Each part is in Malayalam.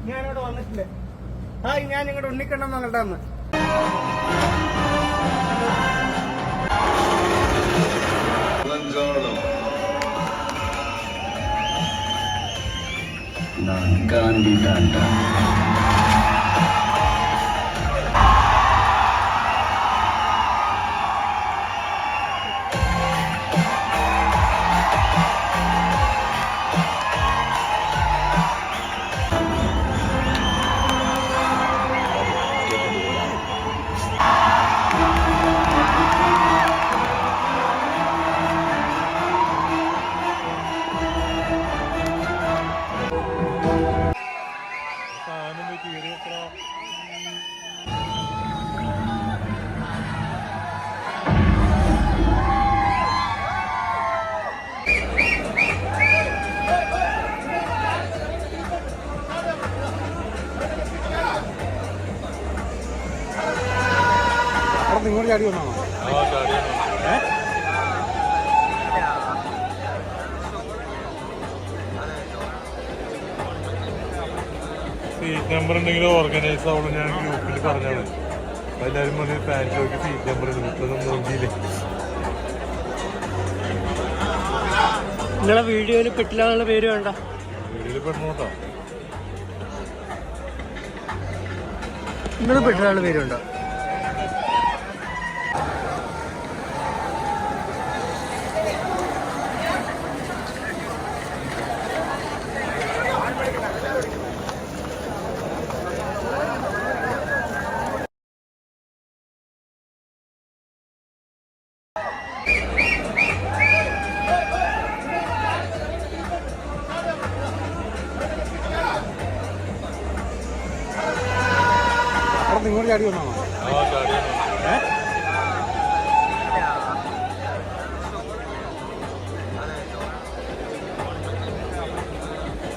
ഞാനിവിടെ വന്നിട്ടില്ലേ? ഹായ്, ഞാൻ നിങ്ങളുടെ ഉണ്ണിക്കണ്ണം മകളുടെ അന്ന്. നിങ്ങളുടെ ചാടി വന്നാണോ? സീറ്റ് നമ്പർ ഉണ്ടെങ്കിലും ഓർഗനൈസ് ആവുള്ളൂ. ഞാൻ ഗ്രൂപ്പിൽ പറഞ്ഞാണ്. എല്ലാവരും പറഞ്ഞ് ഫാൻസോക്ക് സീറ്റ് നമ്പർ ഉണ്ട്. ഇപ്പൊന്നും നോക്കിയില്ലേ? നിങ്ങളെ വീഡിയോയിൽ പെട്ടില്ല എന്നുള്ള പേര് വേണ്ട. വീഡിയോയിൽ പെടണോട്ടോ. നിങ്ങൾ പെട്ടില്ല പേര് വേണ്ട. നിങ്ങളുടെ ചാടി വന്നാണോ?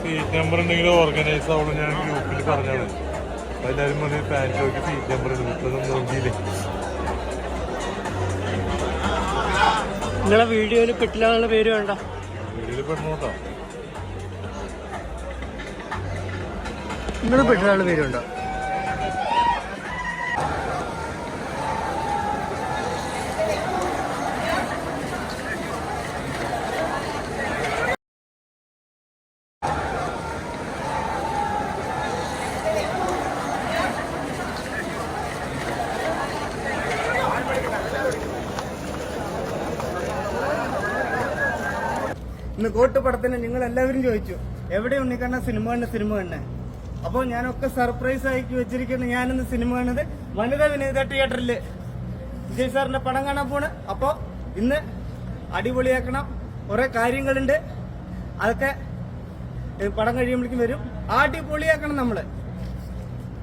സീറ്റ് നമ്പർ ഉണ്ടെങ്കിലും ഓർഗനൈസ് ആവുള്ളൂ. ഞാൻ ഗ്രൂപ്പിൽ പറഞ്ഞാണ്. എല്ലാവരും പറഞ്ഞ് ഫാൻസോക്ക് സീറ്റ് നമ്പർ ഉണ്ട്. ഇപ്പൊന്നും നോക്കിയില്ലേ? നിങ്ങളെ വീഡിയോയിൽ പെട്ടില്ല എന്നുള്ള പേര് വേണ്ട. വീഡിയോയിൽ പെടണോട്ടോ. നിങ്ങൾ പെട്ടില്ല പേര് വേണ്ട. ഇന്ന് കോട്ടുപടത്തിന് നിങ്ങൾ എല്ലാവരും ചോദിച്ചു എവിടെ ഉണ്ണിക്കണ്ണ സിനിമ കണ്ണ. അപ്പോൾ ഞാനൊക്കെ സർപ്രൈസ് ആക്കി വെച്ചിരിക്കുന്നത്. ഞാനിന്ന് സിനിമ കാണുന്നത് വനിതാ വിനീത തിയേറ്ററിൽ വിജയ് സാറിന്റെ പടം കാണാൻ പോണ്. അപ്പോൾ ഇന്ന് അടിപൊളിയാക്കണം. കുറെ കാര്യങ്ങളുണ്ട്. അതൊക്കെ പടം കഴിയുമ്പോഴേക്കും വരും. അടിപൊളിയാക്കണം നമ്മള്.